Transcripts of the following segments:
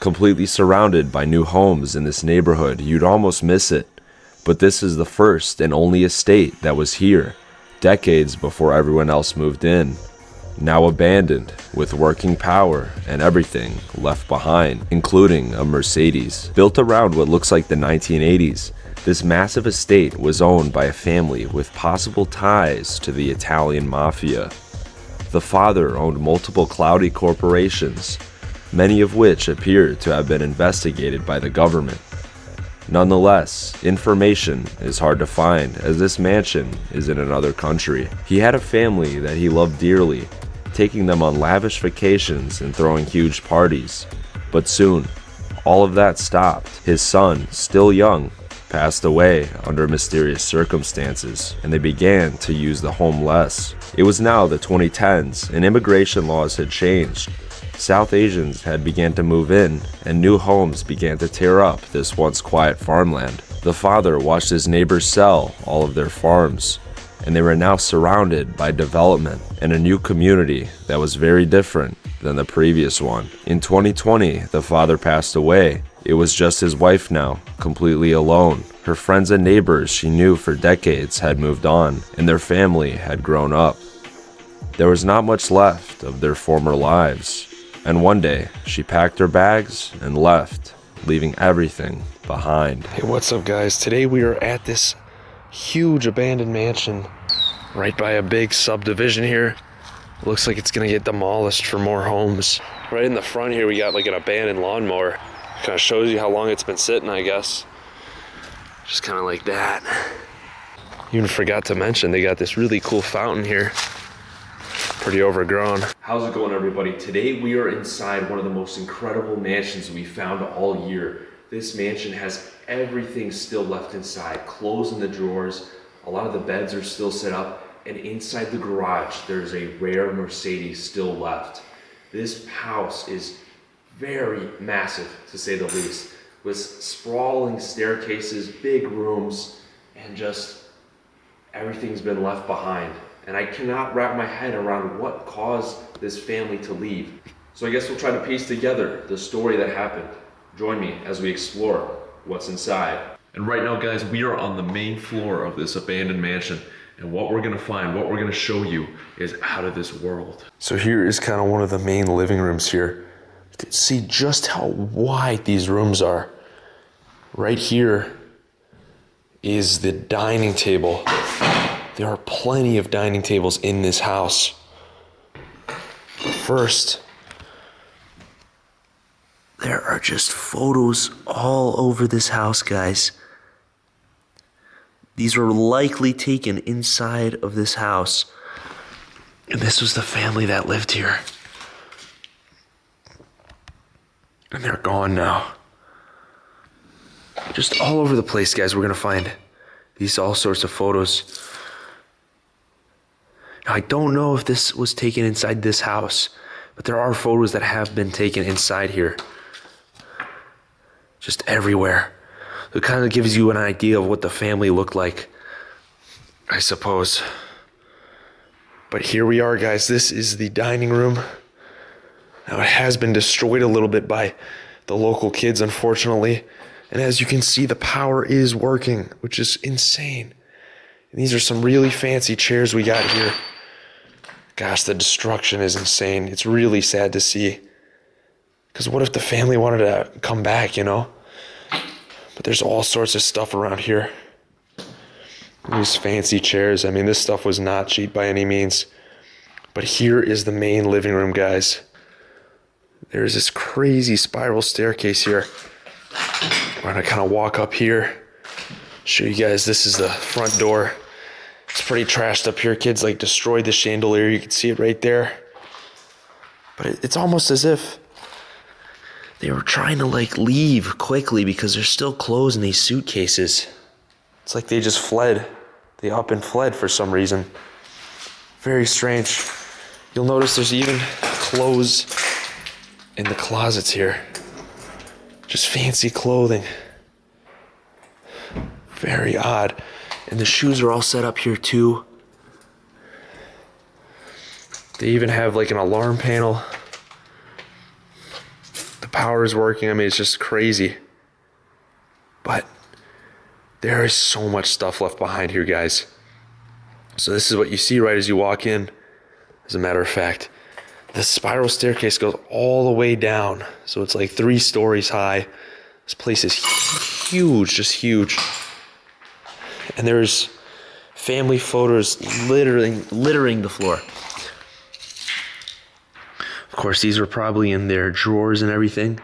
completely surrounded by new homes in this neighborhood. You'd almost miss it. But this is the first and only estate that was here, decades before everyone else moved in. Now abandoned, with working power and everything left behind, including a Mercedes. Built around what looks like the 1980s, this massive estate was owned by a family with possible ties to the Italian Mafia. The father owned multiple cloudy corporations, many of which appeared to have been investigated by the government. Nonetheless, information is hard to find as this mansion is in another country. He had a family that he loved dearly, taking them on lavish vacations and throwing huge parties. But soon, all of that stopped. His son, still young, passed away under mysterious circumstances, and they began to use the home less. It was now the 2010s, and immigration laws had changed. South Asians had begun to move in, and new homes began to tear up this once quiet farmland. The father watched his neighbors sell all of their farms, and they were now surrounded by development and a new community that was very different than the previous one. In 2020, the father passed away. It was just his wife now, completely alone. Her friends and neighbors she knew for decades had moved on, and their family had grown up. There was not much left of their former lives, and one day she packed her bags and left, leaving everything behind. Hey, what's up, guys? Today we are at this huge abandoned mansion right by a big subdivision here. Looks like it's gonna get demolished for more homes. Right in the front here we got like an abandoned lawnmower. Kind of shows you how long it's been sitting, I guess. Just kind of like that. Even forgot to mention they got this really cool fountain here. Pretty overgrown. How's it going, everybody? Today we are inside one of the most incredible mansions we found all year. This mansion has everything still left inside. Clothes in the drawers, a lot of the beds are still set up, and inside the garage there's a rare Mercedes still left. This house is very massive, to say the least, with sprawling staircases, big rooms, and just everything's been left behind. And I cannot wrap my head around what caused this family to leave. So I guess we'll try to piece together the story that happened. Join me as we explore what's inside. And right now, guys, we are on the main floor of this abandoned mansion. And what we're gonna find, what we're gonna show you is out of this world. So here is kind of one of the main living rooms here. You can see just how wide these rooms are. Right here is the dining table. There are plenty of dining tables in this house. First, there are just photos all over this house, guys. These were likely taken inside of this house. And this was the family that lived here. And they're gone now. Just all over the place, guys, we're gonna find these all sorts of photos. Now, I don't know if this was taken inside this house, but there are photos that have been taken inside here. Just everywhere. It kind of gives you an idea of what the family looked like, I suppose. But here we are, guys. This is the dining room. Now, it has been destroyed a little bit by the local kids, unfortunately. And as you can see, the power is working, which is insane. And these are some really fancy chairs we got here. Gosh, the destruction is insane. It's really sad to see. Because what if the family wanted to come back, you know? But there's all sorts of stuff around here. These fancy chairs. I mean, this stuff was not cheap by any means. But here is the main living room, guys. There's this crazy spiral staircase here. We're gonna kind of walk up here. Show you guys, this is the front door. It's pretty trashed up here. Kids like destroyed the chandelier. You can see it right there. But it's almost as if they were trying to like leave quickly because there's still clothes in these suitcases. It's like they just fled. They up and fled for some reason. Very strange. You'll notice there's even clothes in the closets here. Just fancy clothing. Very odd. And the shoes are all set up here too. They even have like an alarm panel. The power is working. I mean, it's just crazy. But there is so much stuff left behind here, guys. So this is what you see right as you walk in. As a matter of fact, the spiral staircase goes all the way down. So it's like 3 stories high. This place is huge, just huge. And there's family photos littering the floor. Of course, these were probably in their drawers and everything.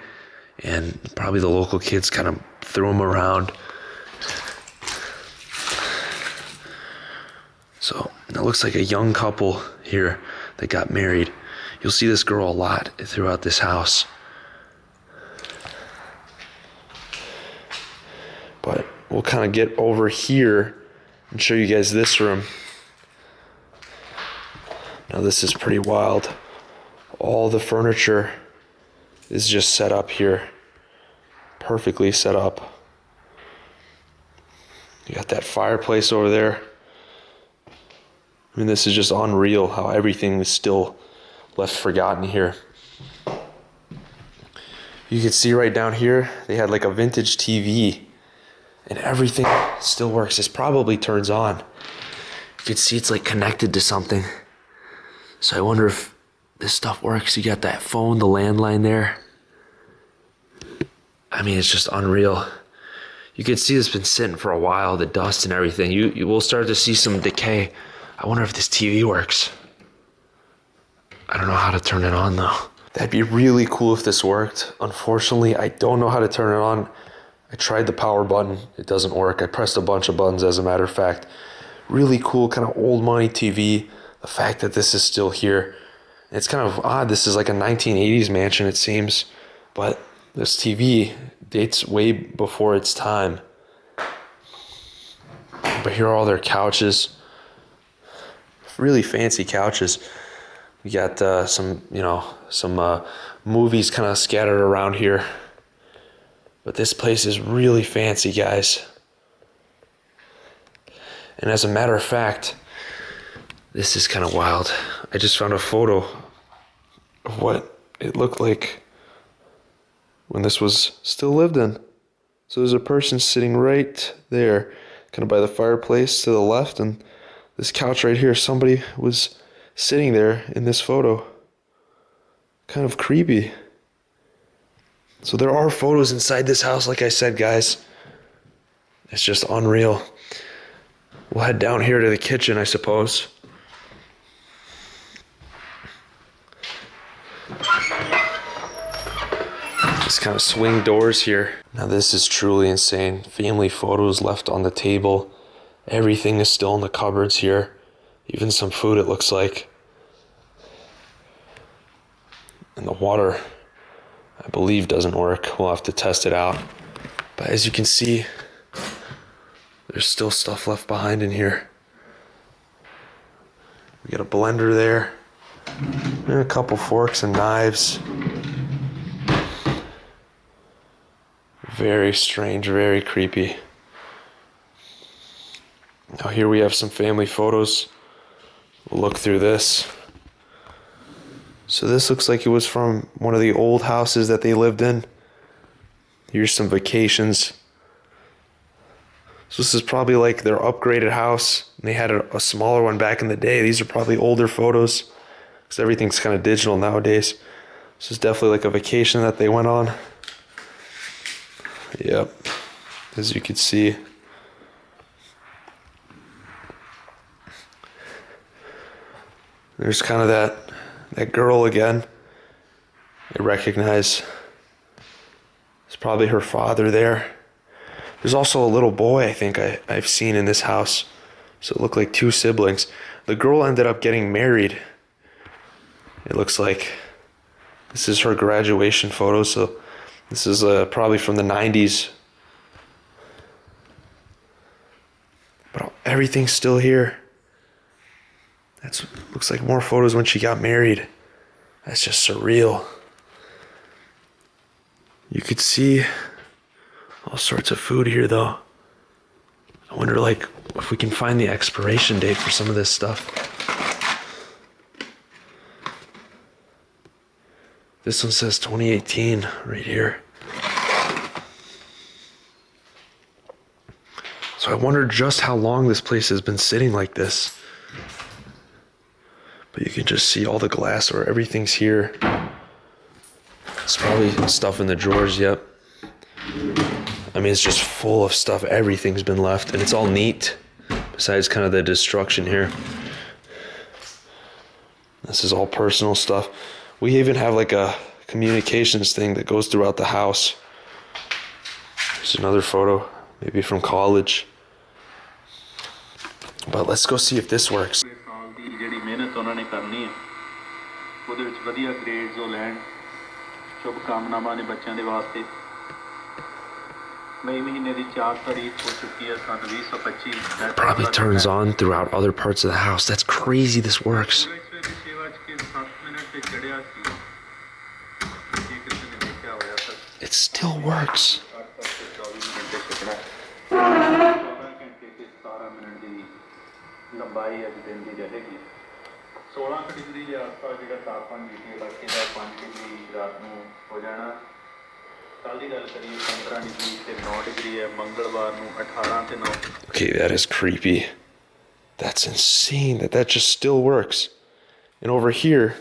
And probably the local kids kind of threw them around. So it looks like a young couple here that got married. You'll see this girl a lot throughout this house. But we'll kind of get over here and show you guys this room. Now this is pretty wild. All the furniture is just set up here. Perfectly set up. You got that fireplace over there. I mean, this is just unreal how everything is still left forgotten here. You can see right down here, they had like a vintage TV and everything still works. This probably turns on. You can see it's like connected to something. So I wonder if this stuff works. You got that phone, the landline there. I mean, it's just unreal. You can see it's been sitting for a while, the dust and everything. You will start to see some decay. I wonder if this TV works. I don't know how to turn it on though. That'd be really cool if this worked. Unfortunately, I don't know how to turn it on. I tried the power button. It doesn't work. I pressed a bunch of buttons, as a matter of fact. Really cool, kind of old money TV. The fact that this is still here. It's kind of odd. This is like a 1980s mansion, it seems. But this TV dates way before its time. But here are all their couches. Really fancy couches. We got some movies kind of scattered around here. But this place is really fancy, guys. And as a matter of fact, this is kind of wild. I just found a photo of what it looked like when this was still lived in. So there's a person sitting right there, kind of by the fireplace to the left, and this couch right here, somebody was sitting there in this photo. Kind of creepy. So there are photos inside this house, like I said, guys. It's just unreal. We'll head down here to the kitchen, I suppose. Just kind of swing doors here. Now this is truly insane. Family photos left on the table. Everything is still in the cupboards here. Even some food, it looks like. And the water, I believe, doesn't work. We'll have to test it out. But as you can see, there's still stuff left behind in here. We got a blender there. And a couple forks and knives. Very strange, very creepy. Now here we have some family photos. We'll look through this. So this looks like it was from one of the old houses that they lived in. Here's some vacations. So this is probably like their upgraded house. They had a smaller one back in the day. These are probably older photos because everything's kind of digital nowadays. This is definitely like a vacation that they went on. Yep, as you can see. There's kind of that girl again. I recognize it's probably her father there. There's also a little boy I think I've seen in this house. So it looked like 2 siblings. The girl ended up getting married. It looks like this is her graduation photo. So this is probably from the 90s. But everything's still here. That looks like more photos when she got married. That's just surreal. You could see all sorts of food here though. I wonder like if we can find the expiration date for some of this stuff. This one says 2018 right here. So I wonder just how long this place has been sitting like this. But you can just see all the glass or everything's here. It's probably stuff in the drawers, yep. I mean, it's just full of stuff. Everything's been left, and it's all neat, besides kind of the destruction here. This is all personal stuff. We even have like a communications thing that goes throughout the house. There's another photo, maybe from college. But let's go see if this works. It probably turns on throughout other parts of the house. That's crazy this works. It still works. Okay, that is creepy. That's insane that just still works. And over here,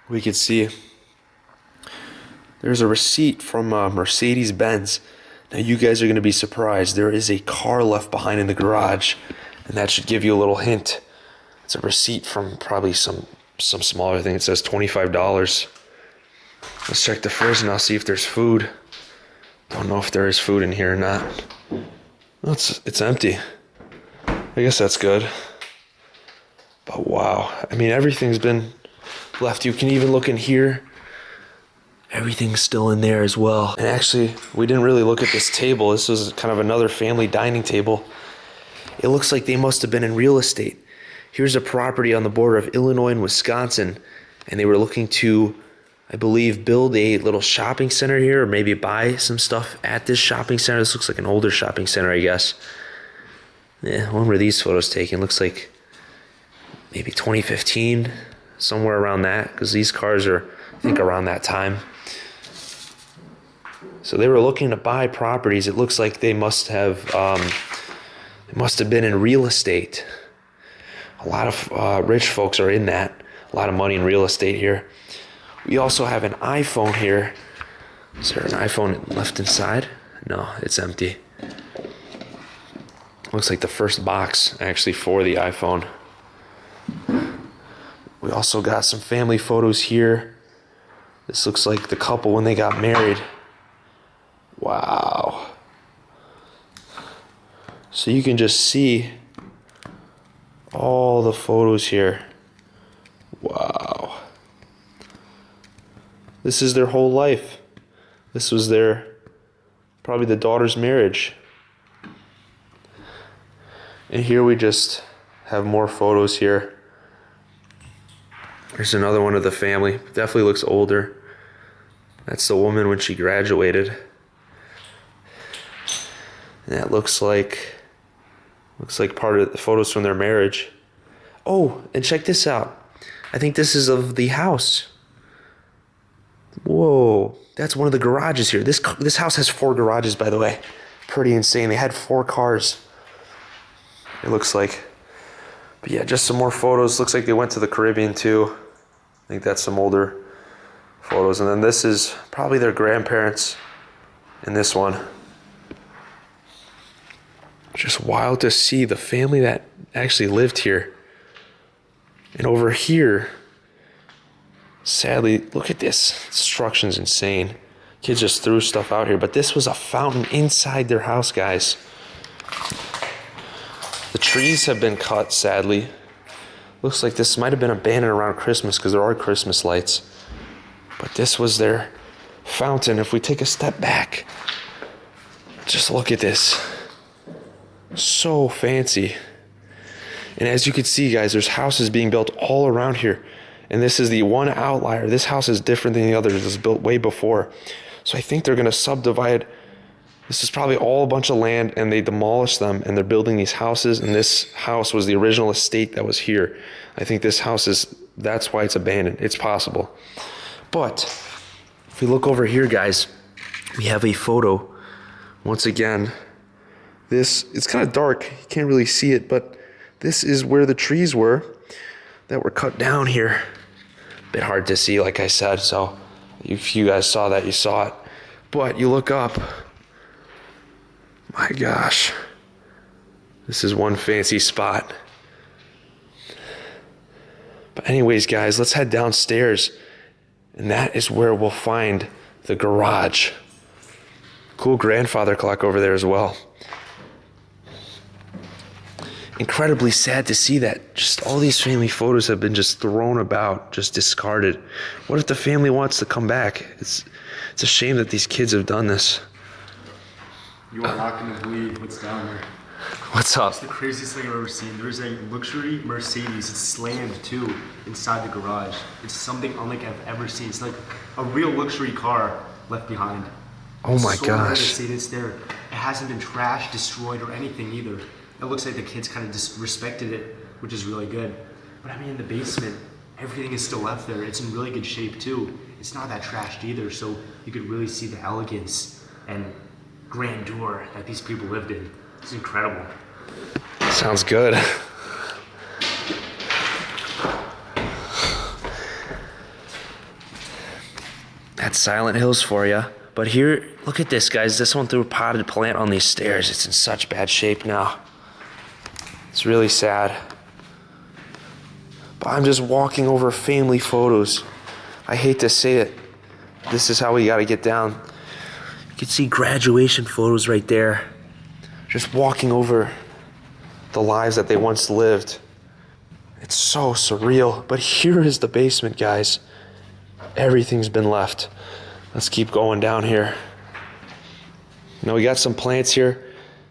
we can see there's a receipt from Mercedes-Benz. Now you guys are going to be surprised. There is a car left behind in the garage, and that should give you a little hint. It's a receipt from probably some smaller thing. It says $25. Let's check the fridge and I'll see if there's food. Don't know if there is food in here or not. Well, it's empty. I guess that's good. But wow, I mean, everything's been left. You can even look in here. Everything's still in there as well. And actually, we didn't really look at this table. This was kind of another family dining table. It looks like they must have been in real estate. Here's a property on the border of Illinois and Wisconsin, and they were looking to, I believe, build a little shopping center here, or maybe buy some stuff at this shopping center. This looks like an older shopping center, I guess. Yeah, when were these photos taken? Looks like maybe 2015, somewhere around that, because these cars are, I think, around that time. So they were looking to buy properties. It looks like they must have been in real estate. A lot of rich folks are in that. A lot of money in real estate here. We also have an iPhone here. Is there an iPhone left inside? No, it's empty. Looks like the first box actually for the iPhone. We also got some family photos here. This looks like the couple when they got married. Wow. So you can just see all the photos here. Wow. This is their whole life. This was probably the daughter's marriage. And here we just have more photos here. There's another one of the family. Definitely looks older. That's the woman when she graduated. And that looks like part of the photos from their marriage. Oh, and check this out. I think this is of the house. Whoa, that's one of the garages here. This house has 4 garages, by the way. Pretty insane. They had 4 cars. It looks like. But yeah, just some more photos. Looks like they went to the Caribbean too. I think that's some older photos. And then this is probably their grandparents in this one. Just wild to see the family that actually lived here. And over here, sadly, look at this. Destruction's insane. Kids just threw stuff out here. But this was a fountain inside their house, guys. The trees have been cut, sadly. Looks like this might have been abandoned around Christmas because there are Christmas lights. But this was their fountain. If we take a step back, just look at this. So fancy. And as you can see, guys, there's houses being built all around here. And this is the one outlier. This house is different than the others. It was built way before. So I think they're going to subdivide. This is probably all a bunch of land, and they demolished them, and they're building these houses. And this house was the original estate that was here. I think this house that's why it's abandoned. It's possible. But if we look over here, guys, we have a photo. Once again, it's kind of dark. You can't really see it, but this is where the trees were that were cut down here. A bit hard to see, like I said, so if you guys saw that, you saw it. But you look up, my gosh, this is one fancy spot. But anyways, guys, let's head downstairs, and that is where we'll find the garage. Cool grandfather clock over there as well. Incredibly sad to see that just all these family photos have been just thrown about, just discarded. What if the family wants to come back? It's a shame that these kids have done this. You are not going to believe what's down there. What's up? It's the craziest thing I've ever seen. There's a luxury Mercedes. It's slammed too inside the garage. It's something unlike I've ever seen. It's like a real luxury car left behind. Oh my so rare to gosh. see this there. It hasn't been trashed, destroyed, or anything either. It looks like the kids kind of disrespected it, which is really good. But I mean, in the basement, everything is still left there. It's in really good shape too. It's not that trashed either, so you could really see the elegance and grandeur that these people lived in. It's incredible. Sounds good. That's Silent Hills for you. But here, look at this, guys. This one threw a potted plant on these stairs. It's in such bad shape now. It's really sad. But I'm just walking over family photos. I hate to say it. This is how we gotta get down. You can see graduation photos right there. Just walking over the lives that they once lived. It's so surreal. But here is the basement, guys. Everything's been left. Let's keep going down here. Now we got some plants here.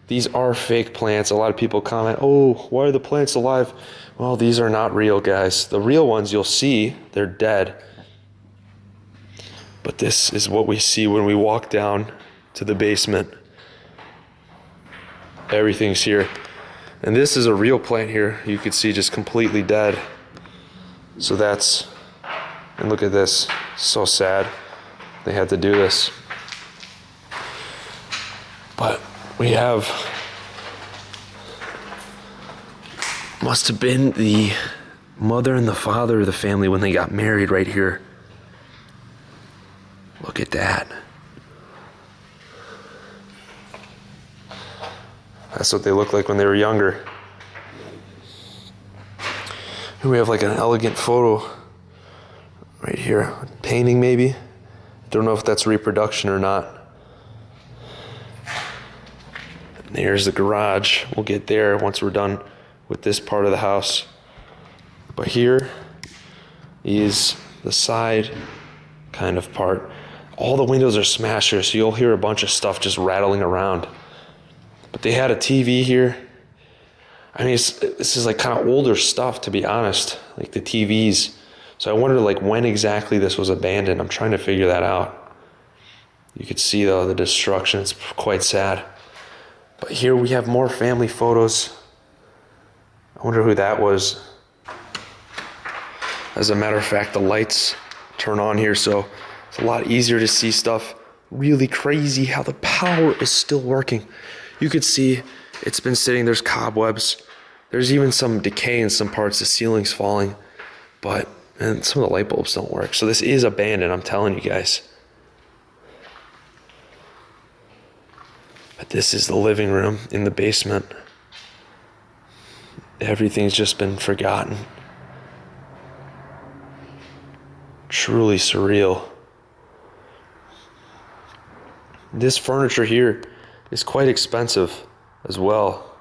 These are fake plants. A lot of people comment, oh, why are the plants alive? Well, these are not real, guys. The real ones you'll see, they're dead. But this is what we see when we walk down to the basement. Everything's here. And this is a real plant here. You can see just completely dead. So that's, and look at this, so sad. They had to do this. But we have, must have been the mother and the father of the family when they got married right here. Look at that. That's what they looked like when they were younger. Here we have like an elegant photo right here. Painting maybe. Don't know if that's reproduction or not. And there's the garage. We'll get there once we're done with this part of the house. But here is the side kind of part. All the windows are smashed here, so you'll hear a bunch of stuff just rattling around. But they had a TV here. I mean, this is like kind of older stuff, to be honest, like the TVs. So I wonder like when exactly this was abandoned. I'm trying to figure that out. You could see though the destruction. It's quite sad. But here we have more family photos. I wonder who that was. As a matter of fact, the lights turn on here, so it's a lot easier to see stuff. Really crazy how the power is still working. You could see it's been sitting, there's cobwebs. There's even some decay in some parts, the ceiling's falling. But, and some of the light bulbs don't work. So this is abandoned, I'm telling you guys. But this is the living room in the basement. Everything's just been forgotten. Truly surreal. This furniture here is quite expensive as well.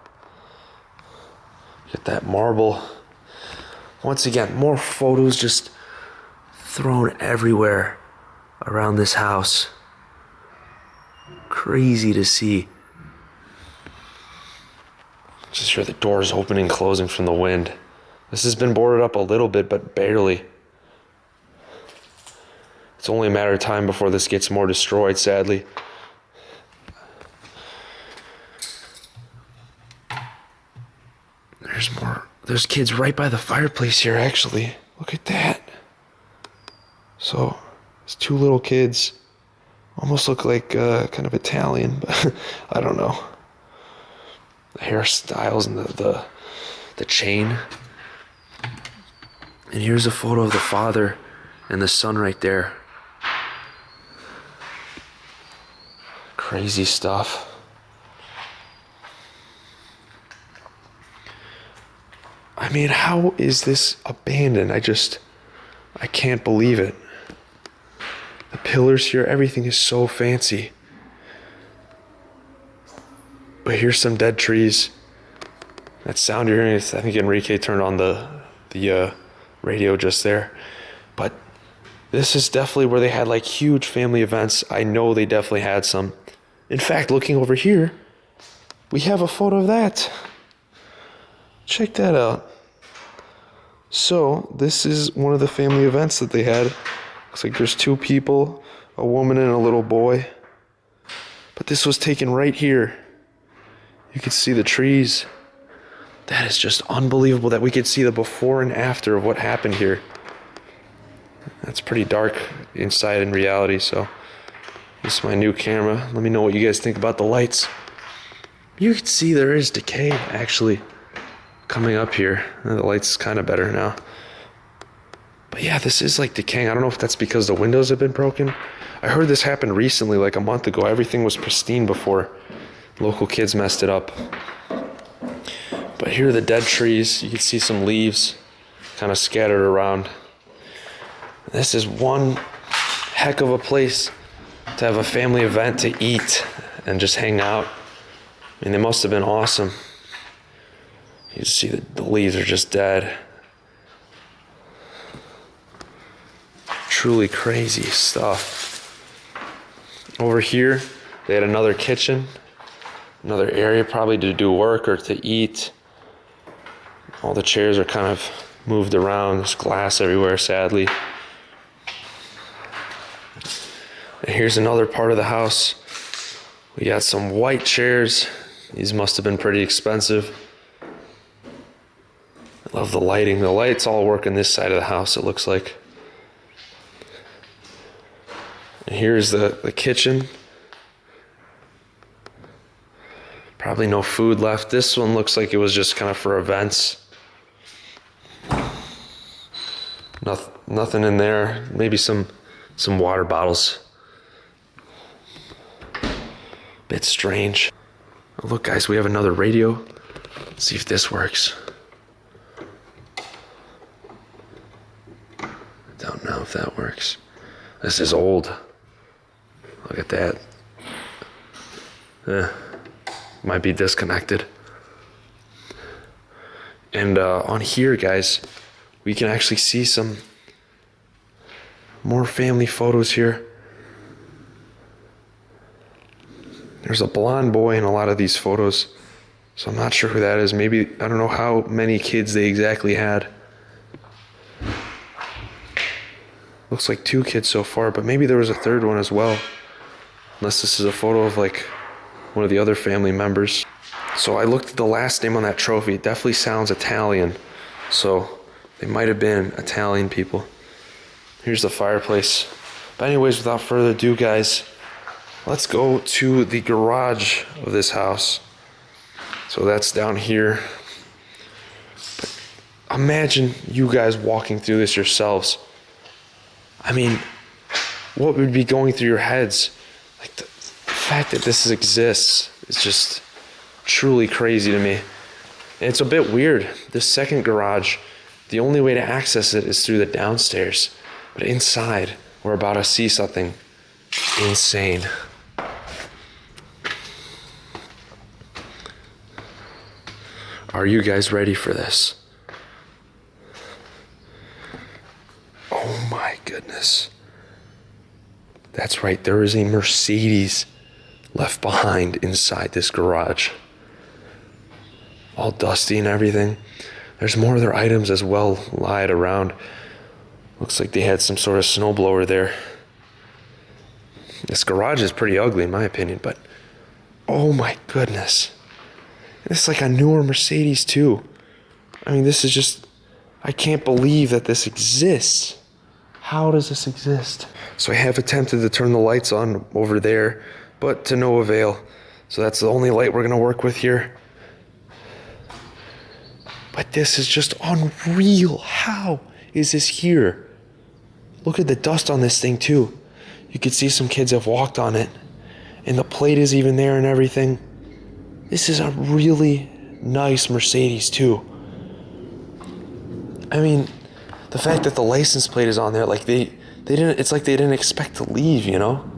Get that marble. Once again, more photos just thrown everywhere around this house. Crazy to see. Just hear the doors opening and closing from the wind. This has been boarded up a little bit, but barely. It's only a matter of time before this gets more destroyed, sadly. There's more. There's kids right by the fireplace here, actually. Look at that. So, There's two little kids. Almost look like kind of Italian, but I don't know. The hairstyles and the chain. And here's a photo of the father and the son right there. Crazy stuff. I mean, how is this abandoned? I can't believe it. The pillars here, everything is so fancy. But here's some dead trees. That sound you're hearing, I think Enrique turned on the radio just there. But this is definitely where they had like huge family events. I know they definitely had some. In fact, looking over here, we have a photo of that. Check that out. So this is one of the family events that they had. Looks like there's two people, a woman and a little boy. But this was taken right here. You can see the trees. That is just unbelievable that we could see the before and after of what happened here. That's pretty dark inside in reality, so this is my new camera. Let me know what you guys think about the lights. You can see there is decay actually coming up here. The light's kind of better now. But yeah, this is like decaying. I don't know if that's because the windows have been broken. I heard this happened recently, like a month ago. Everything was pristine before local kids messed it up. But here are the dead trees. You can see some leaves kind of scattered around. This is one heck of a place to have a family event, to eat and just hang out. I mean, they must have been awesome. You can see the leaves are just dead. Truly crazy stuff. Over here, they had another kitchen, another area probably to do work or to eat. All the chairs are kind of moved around. There's glass everywhere, sadly. And here's another part of the house. We got some white chairs. These must have been pretty expensive. I love the lighting. The lights all work on this side of the house, it looks like. And here's the kitchen. Probably no food left. This one looks like it was just kind of for events. Nothing in there. Maybe some water bottles. Bit strange. Oh, look, guys, we have another radio. Let's see if this works. Don't know if that works. This is old. Look at that. Might be disconnected. And on here, guys, we can actually see some more family photos here. There's a blonde boy in a lot of these photos, so I'm not sure who that is. Maybe, I don't know how many kids they exactly had. Looks like 2 kids so far, but maybe there was a third one as well. Unless this is a photo of like one of the other family members. So I looked at the last name on that trophy. It definitely sounds Italian. So they might have been Italian people. Here's the fireplace. But anyways, without further ado, guys, let's go to the garage of this house. So that's down here. But imagine you guys walking through this yourselves. I mean, what would be going through your heads? Like the fact that this exists is just truly crazy to me. And it's a bit weird. This second garage, the only way to access it is through the downstairs. But inside, we're about to see something insane. Are you guys ready for this? Oh my goodness. That's right, there is a Mercedes left behind inside this garage. All dusty and everything. There's more of their items as well lied around. Looks like they had some sort of snowblower there. This garage is pretty ugly in my opinion, but oh my goodness. This is like a newer Mercedes too. I mean, this is just, I can't believe that this exists. How does this exist? So I have attempted to turn the lights on over there, but to no avail. So that's the only light we're gonna work with here. But this is just unreal. How is this here? Look at the dust on this thing too. You could see some kids have walked on it, and the plate is even there and everything. This is a really nice Mercedes too. I mean, the fact that the license plate is on there, like they didn't, it's like they didn't expect to leave, you know?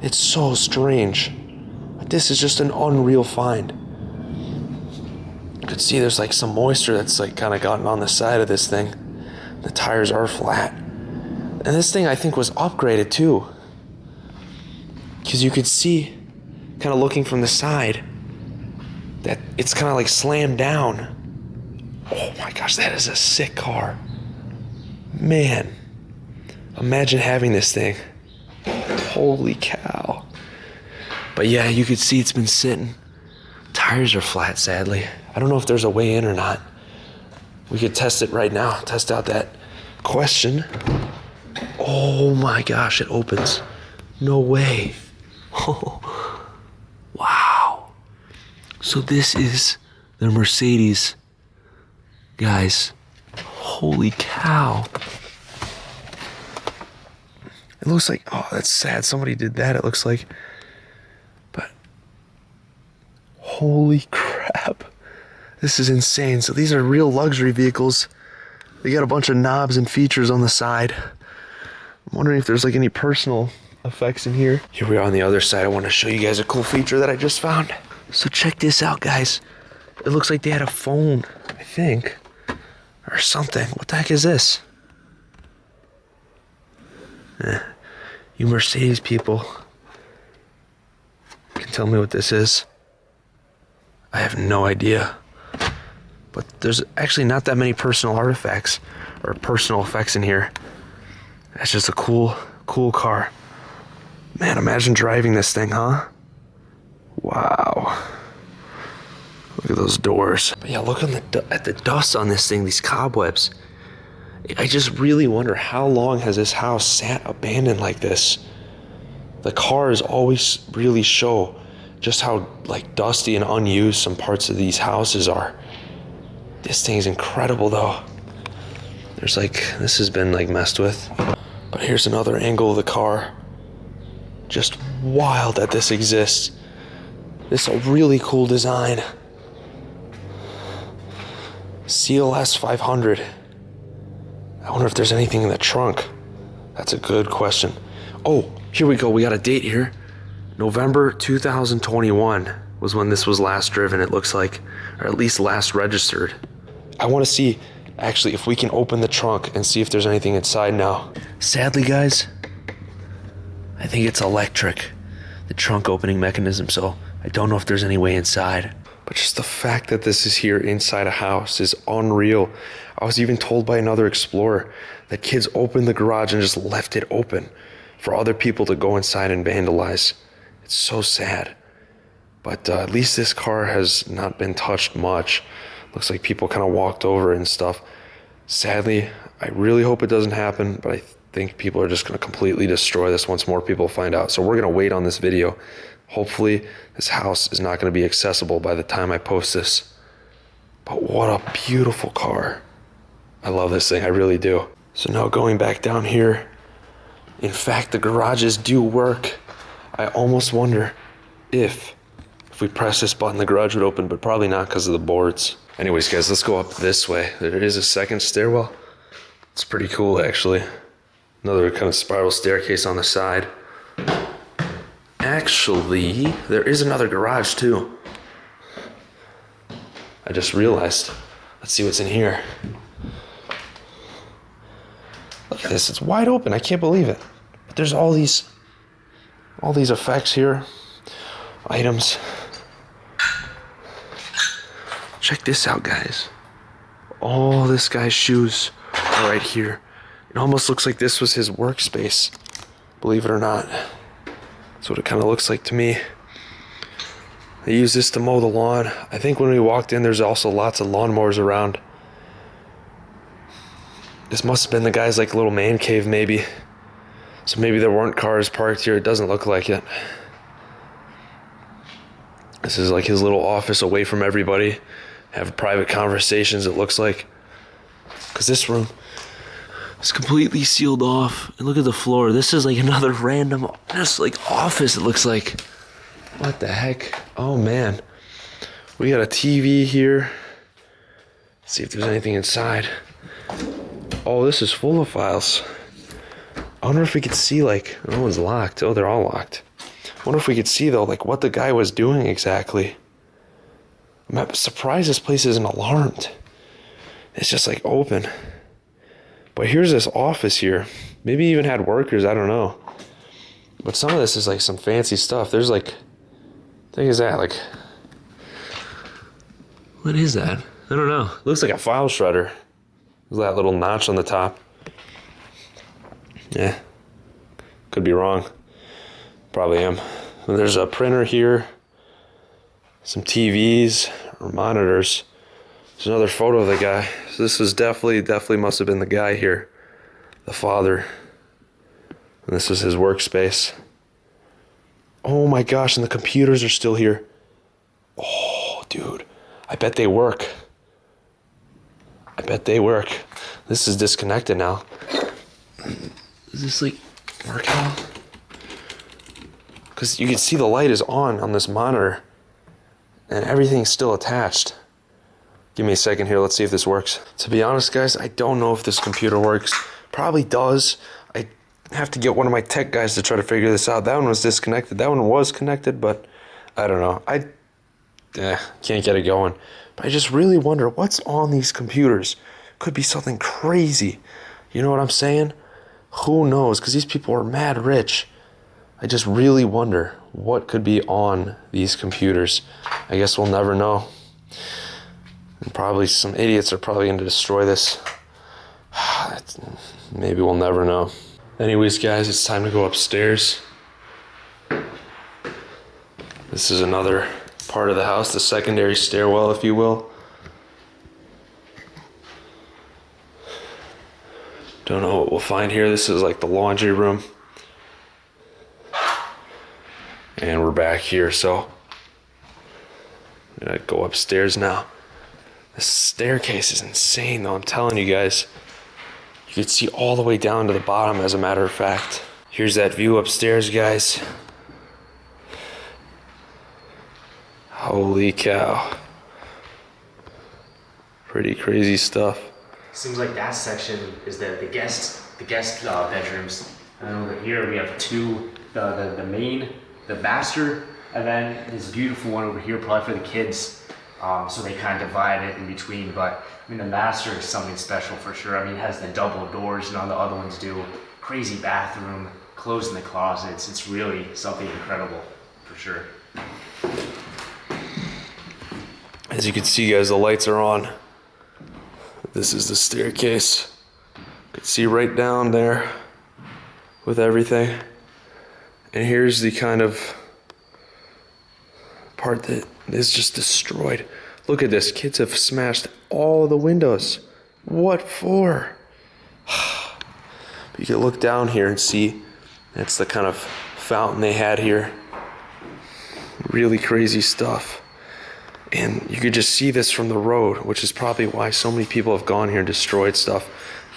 It's so strange. But this is just an unreal find. You could see there's like some moisture that's like kind of gotten on the side of this thing. The tires are flat. And this thing I think was upgraded too. Because you could see, kind of looking from the side, that it's kind of like slammed down. Oh my gosh, that is a sick car. Man, imagine having this thing. Holy cow. But yeah, you could see it's been sitting. Tires are flat, sadly. I don't know if there's a way in or not. We could test it right now, test out that question. Oh my gosh, it opens. No way. Oh, wow. So this is the Mercedes. Guys, holy cow. It looks like, oh, that's sad. Somebody did that, it looks like. But, holy crap. This is insane. So these are real luxury vehicles. They got a bunch of knobs and features on the side. I'm wondering if there's like any personal effects in here. Here we are on the other side. I want to show you guys a cool feature that I just found. So check this out, guys. It looks like they had a phone, I think, or something. What the heck is this? You Mercedes people can tell me what this is. I have no idea. But there's actually not that many personal artifacts or personal effects in here. That's just a cool car. Man, imagine driving this thing, huh? Wow. Look at those doors. But yeah, look at the dust on this thing, these cobwebs. I just really wonder, how long has this house sat abandoned like this? The cars always really show just how like dusty and unused some parts of these houses are. This thing is incredible though. There's like, this has been like messed with. But here's another angle of the car. Just wild that this exists. This is a really cool design. CLS 500. I wonder if there's anything in the trunk. That's a good question. Oh, here we go. We got a date here. November 2021 was when this was last driven, it looks like, or at least last registered. I want to see, actually, if we can open the trunk and see if there's anything inside now. Sadly, guys, I think it's electric, the trunk opening mechanism, so I don't know if there's any way inside. But just the fact that this is here inside a house is unreal. I was even told by another explorer that kids opened the garage and just left it open for other people to go inside and vandalize. It's so sad. But at least this car has not been touched much. Looks like people kind of walked over and stuff. Sadly, I really hope it doesn't happen, but I think people are just going to completely destroy this once more people find out. So we're going to wait on this video. Hopefully this house is not going to be accessible by the time I post this. But what a beautiful car. I love this thing, I really do. So now going back down here, in fact, the garages do work. I almost wonder if we press this button, the garage would open, but probably not because of the boards. Anyways, guys, let's go up this way. There is a second stairwell. It's pretty cool, actually. Another kind of spiral staircase on the side. Actually, there is another garage, too. I just realized. Let's see what's in here. Look at this, it's wide open. I can't believe it. But there's all these effects here, items. Check this out, guys. All this guy's shoes are right here. It almost looks like this was his workspace, believe it or not. That's what it kind of looks like to me. They use this to mow the lawn. I think when we walked in, there's also lots of lawnmowers around. This must have been the guy's like little man cave maybe. So maybe there weren't cars parked here. It doesn't look like it. This is like his little office away from everybody. Have private conversations, it looks like. Because this room is completely sealed off. And look at the floor. This is like another random, just like office, it looks like. What the heck? Oh man. We got a TV here. Let's see if there's anything inside. Oh, this is full of files. I wonder if we could see, like, oh, one's locked. Oh, they're all locked. I wonder if we could see, though, like, what the guy was doing exactly. I'm surprised this place isn't alarmed. It's just, like, open. But here's this office here. Maybe even had workers, I don't know. But some of this is, like, some fancy stuff. There's, like, what the heck is that? Like, what is that? I don't know. Looks like a file shredder. There's that little notch on the top. Yeah. Could be wrong. Probably am. And there's a printer here. Some TVs or monitors. There's another photo of the guy. So this was definitely must have been the guy here. The father. And this is his workspace. Oh my gosh, and the computers are still here. Oh, dude. I bet they work. I bet they work. This is disconnected now. Is this like working? Because you can see the light is on this monitor and everything's still attached. Give me a second here. Let's see if this works. To be honest, guys, I don't know if this computer works. Probably does. I have to get one of my tech guys to try to figure this out. That one was disconnected. That one was connected, but I don't know. I can't get it going. But I just really wonder what's on these computers. Could be something crazy. You know what I'm saying? Who knows? Because these people are mad rich. I just really wonder what could be on these computers. I guess we'll never know. And probably some idiots are probably going to destroy this. Maybe we'll never know. Anyways, guys, it's time to go upstairs. This is another part of the house, the secondary stairwell, if you will. Don't know what we'll find here. This is like the laundry room. And we're back here, so I'm gonna go upstairs now. This staircase is insane though, I'm telling you guys. You can see all the way down to the bottom, as a matter of fact. Here's that view upstairs, guys. Holy cow. Pretty crazy stuff. Seems like that section is the guest bedrooms. And over here we have two, the main, the master, and then this beautiful one over here, probably for the kids. So they kind of divide it in between, but I mean the master is something special for sure. I mean it has the double doors, none of the other ones do. Crazy bathroom, clothes in the closets. It's really something incredible for sure. As you can see, guys, the lights are on. This is the staircase. You can see right down there with everything. And here's the kind of part that is just destroyed. Look at this. Kids have smashed all the windows. What for? But you can look down here and see that's the kind of fountain they had here. Really crazy stuff. And you could just see this from the road, which is probably why so many people have gone here and destroyed stuff.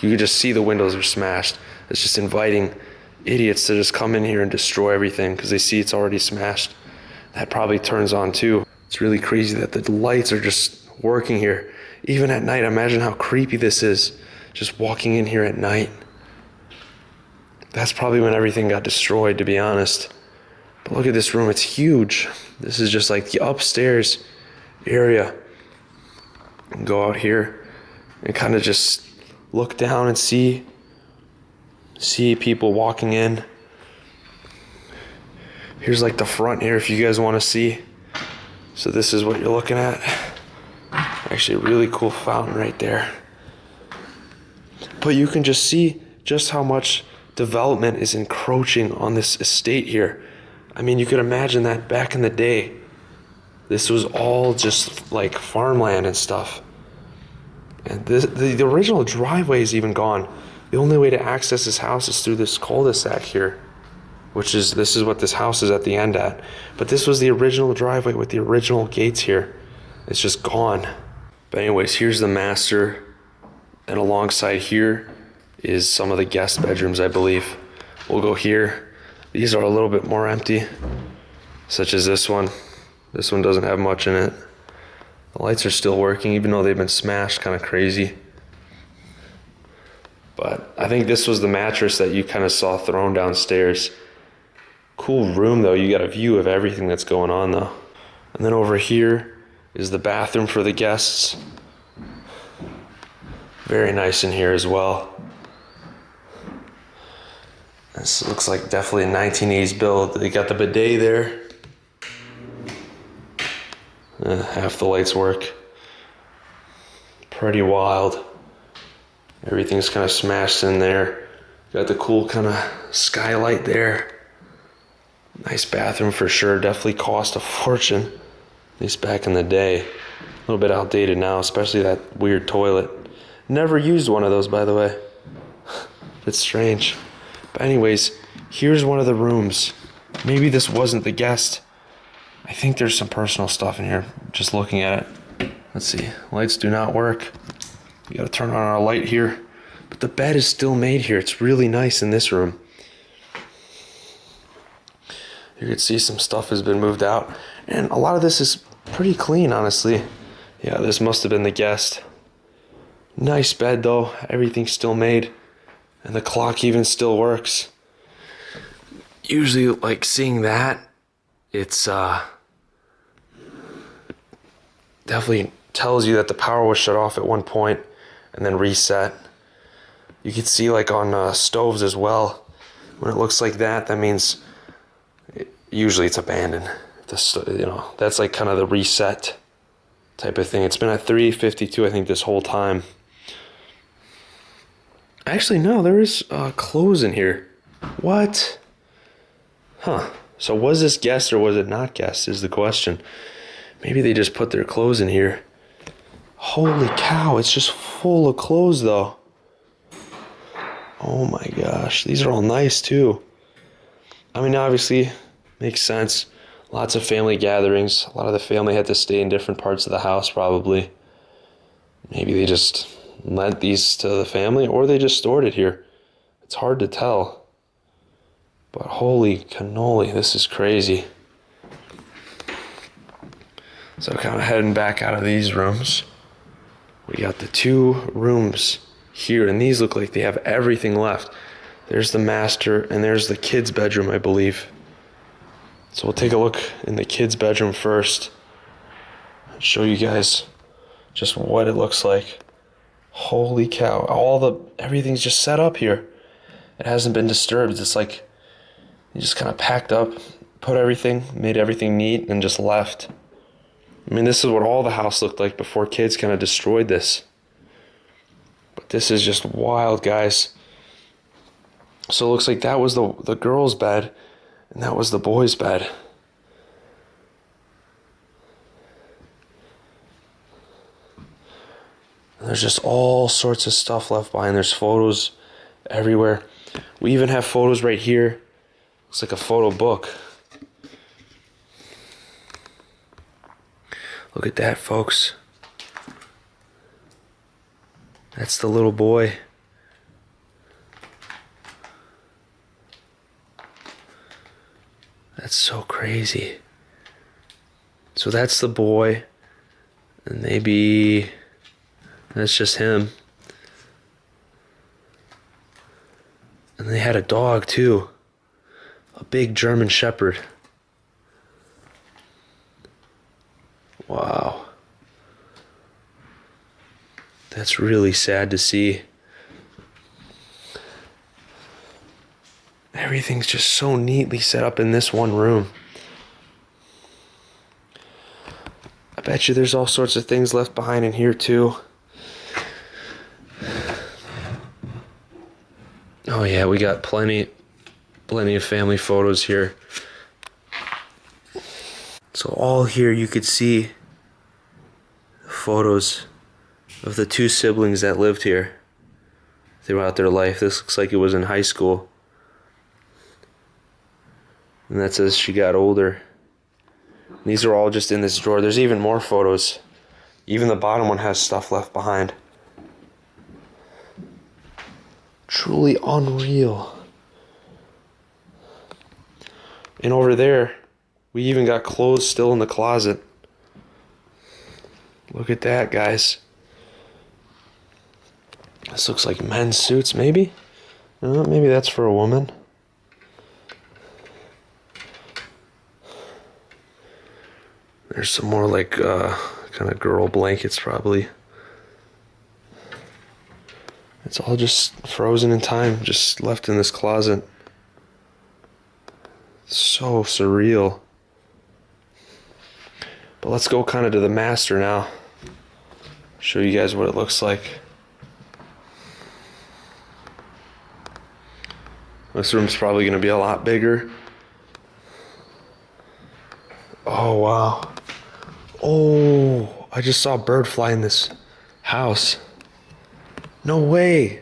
You could just see the windows are smashed. It's just inviting idiots to just come in here and destroy everything because they see it's already smashed. That probably turns on too. It's really crazy that the lights are just working here. Even at night, imagine how creepy this is, just walking in here at night. That's probably when everything got destroyed, to be honest. But look at this room, it's huge. This is just like the upstairs area. And go out here and kind of just look down and see people walking in. Here's like the front here if you guys want to see. So this is what you're looking at. Actually a really cool fountain right there. But you can just see just how much development is encroaching on this estate here. I mean, you could imagine that back in the day, this was all just like farmland and stuff. And the original driveway is even gone. The only way to access this house is through this cul-de-sac here, this is what this house is at the end at. But this was the original driveway with the original gates here. It's just gone. But anyways, here's the master. And alongside here is some of the guest bedrooms, I believe. We'll go here. These are a little bit more empty, such as this one. This one doesn't have much in it. The lights are still working, even though they've been smashed, kind of crazy. But I think this was the mattress that you kind of saw thrown downstairs. Cool room though, you got a view of everything that's going on though. And then over here is the bathroom for the guests. Very nice in here as well. This looks like definitely a 1980s build. They got the bidet there. Half the lights work. Pretty wild. Everything's kind of smashed in there. Got the cool kind of skylight there. Nice bathroom for sure. Definitely cost a fortune. At least back in the day. A little bit outdated now, especially that weird toilet. Never used one of those, by the way. It's strange. But anyways, here's one of the rooms. Maybe this wasn't the guest. I think there's some personal stuff in here, just looking at it. Let's see, lights do not work. We gotta turn on our light here. But the bed is still made here. It's really nice in this room. You can see some stuff has been moved out. And a lot of this is pretty clean, honestly. Yeah, this must have been the guest. Nice bed though, everything's still made. And the clock even still works. Usually like seeing that, it's definitely tells you that the power was shut off at one point and then reset. You can see like on stoves as well. When it looks like that, that means usually it's abandoned. That's like kind of the reset type of thing. It's been at 352, I think, this whole time. Actually, no, there is clothes in here. What? Huh. So was this guest or was it not guest is the question. Maybe they just put their clothes in here. Holy cow, it's just full of clothes though. Oh my gosh, these are all nice too. I mean, obviously, makes sense. Lots of family gatherings. A lot of the family had to stay in different parts of the house probably. Maybe they just lent these to the family or they just stored it here. It's hard to tell. But holy cannoli, this is crazy. So kind of heading back out of these rooms. We got the two rooms here, and these look like they have everything left. There's the master, and there's the kids' bedroom, I believe. So we'll take a look in the kids' bedroom first. And show you guys just what it looks like. Holy cow, everything's just set up here. It hasn't been disturbed. It's like you just kind of packed up, put everything, made everything neat, and just left. I mean, this is what all the house looked like before kids kind of destroyed this. But this is just wild, guys. So it looks like that was the girl's bed, and that was the boy's bed. And there's just all sorts of stuff left behind. There's photos everywhere. We even have photos right here. Looks like a photo book. Look at that, folks. That's the little boy. That's so crazy. So that's the boy. And maybe that's just him. And they had a dog too. A big German Shepherd. Wow. That's really sad to see. Everything's just so neatly set up in this one room. I bet you there's all sorts of things left behind in here too. Oh yeah, we got plenty of family photos here. So all here you could see photos of the 2 siblings that lived here throughout their life. This looks like it was in high school. And that says she got older. These are all just in this drawer. There's even more photos. Even the bottom one has stuff left behind. Truly unreal. And over there, we even got clothes still in the closet. Look at that, guys. This looks like men's suits, maybe? Maybe that's for a woman. There's some more like kind of girl blankets probably. It's all just frozen in time, just left in this closet. So surreal. But let's go kind of to the master now. Show you guys what it looks like. This room's probably going to be a lot bigger. Oh, wow. Oh, I just saw a bird fly in this house. No way.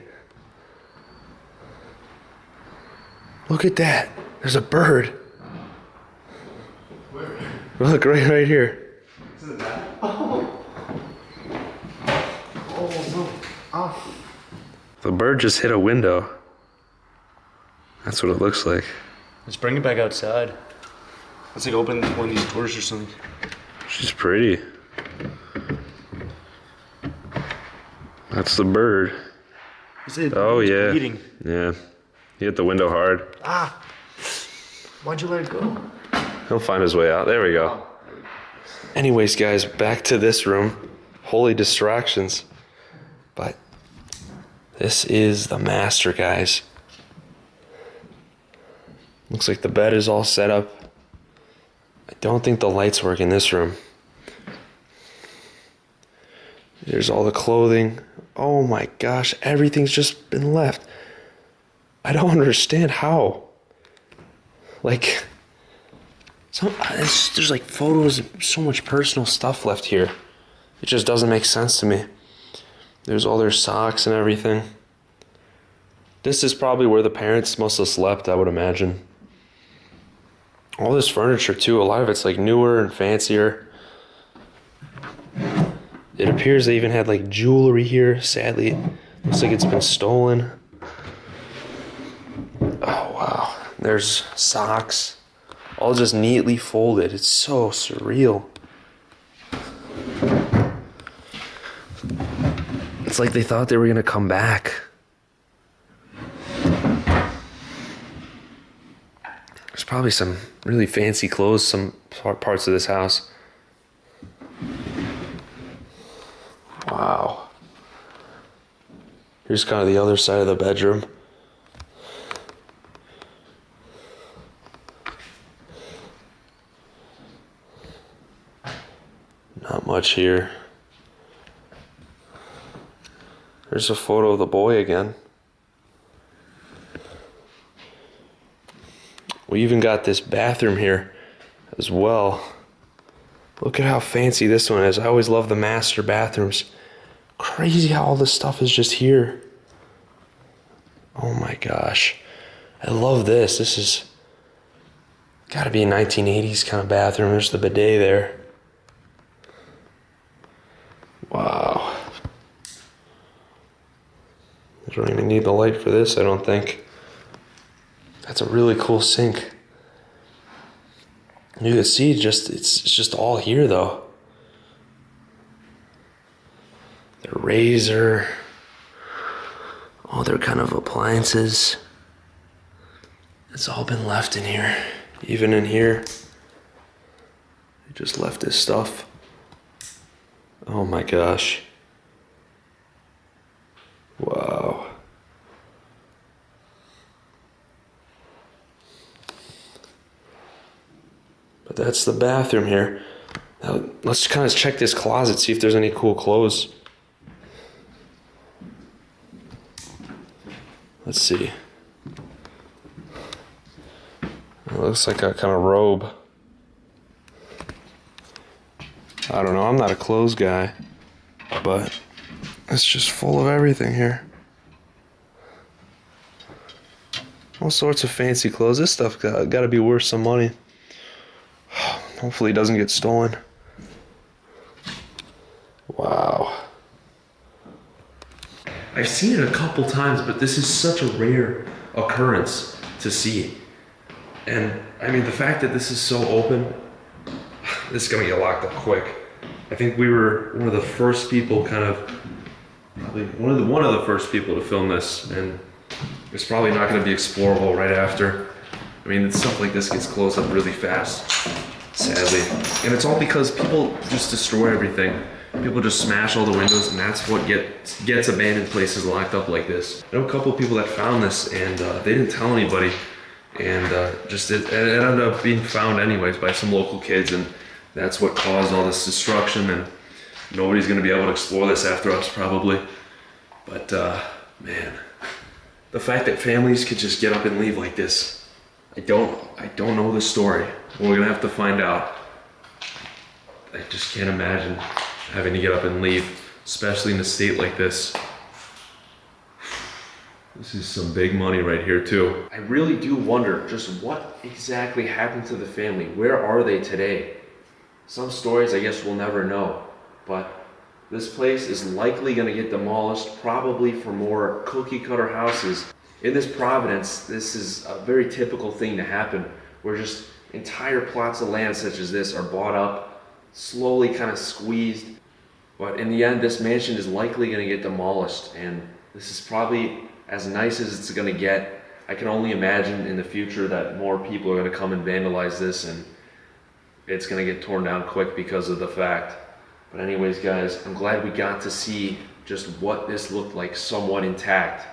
Look at that. There's a bird. Where? Look, right here. Is it that? Oh. Oh, no. Oh. The bird just hit a window. That's what it looks like. Let's bring it back outside. Let's like open one of these doors or something. She's pretty. That's the bird. Is it? Oh, it's yeah. bleeding. Yeah. He hit the window hard. Ah. Why'd you let it go? He'll find his way out. There we go. Anyways, guys, back to this room. Holy distractions. But this is the master, guys. Looks like the bed is all set up. I don't think the lights work in this room. There's all the clothing. Oh my gosh, everything's just been left. I don't understand how. Like, there's like photos and so much personal stuff left here. It just doesn't make sense to me. There's all their socks and everything. This is probably where the parents must have slept, I would imagine. All this furniture too, a lot of it's like newer and fancier. It appears they even had like jewelry here. Sadly, it looks like it's been stolen. Oh wow, there's socks, all just neatly folded. It's so surreal. It's like they thought they were gonna come back. There's probably some really fancy clothes, some parts of this house. Wow. Here's kind of the other side of the bedroom. Not much here. There's a photo of the boy again. We even got this bathroom here as well. Look at how fancy this one is. I always love the master bathrooms. Crazy how all this stuff is just here. Oh my gosh. I love this. This is gotta be a 1980s kind of bathroom. There's the bidet there. Wow. I don't even need the light for this, I don't think. That's a really cool sink. You can see it's just all here though. Their razor, all their kind of appliances. It's all been left in here. Even in here, they just left this stuff. Oh my gosh. Wow. But that's the bathroom here. Now, let's kind of check this closet, see if there's any cool clothes. Let's see. It looks like a kind of robe. I don't know, I'm not a clothes guy, but It's just full of everything here. All sorts of fancy clothes. This stuff gotta be worth some money. Hopefully it doesn't get stolen. Wow. I've seen it a couple times, but this is such a rare occurrence to see. And I mean, the fact that this is so open, this is gonna get locked up quick. I think we were one of the first people probably one of the first people to film this, and it's probably not gonna be explorable right after. I mean, stuff like this gets closed up really fast, sadly. And it's all because people just destroy everything. People just smash all the windows, and that's what gets abandoned places locked up like this. I know a couple of people that found this, and they didn't tell anybody, and it ended up being found anyways by some local kids, and that's what caused all this destruction. And nobody's gonna be able to explore this after us probably. But man, the fact that families could just get up and leave like this, I don't know the story. We're gonna have to find out. I just can't imagine having to get up and leave, especially in a state like this. This is some big money right here too. I really do wonder just what exactly happened to the family. Where are they today? Some stories I guess we'll never know, but this place is likely gonna get demolished, probably for more cookie cutter houses. In this Providence, this is a very typical thing to happen, where just entire plots of land such as this are bought up, slowly kind of squeezed. But in the end, this mansion is likely gonna get demolished, and this is probably as nice as it's gonna get. I can only imagine in the future that more people are gonna come and vandalize this, and it's gonna get torn down quick because of the fact. But anyways, guys, I'm glad we got to see just what this looked like somewhat intact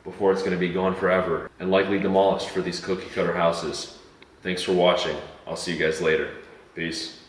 before it's gonna be gone forever and likely demolished for these cookie cutter houses. Thanks for watching. I'll see you guys later. Peace.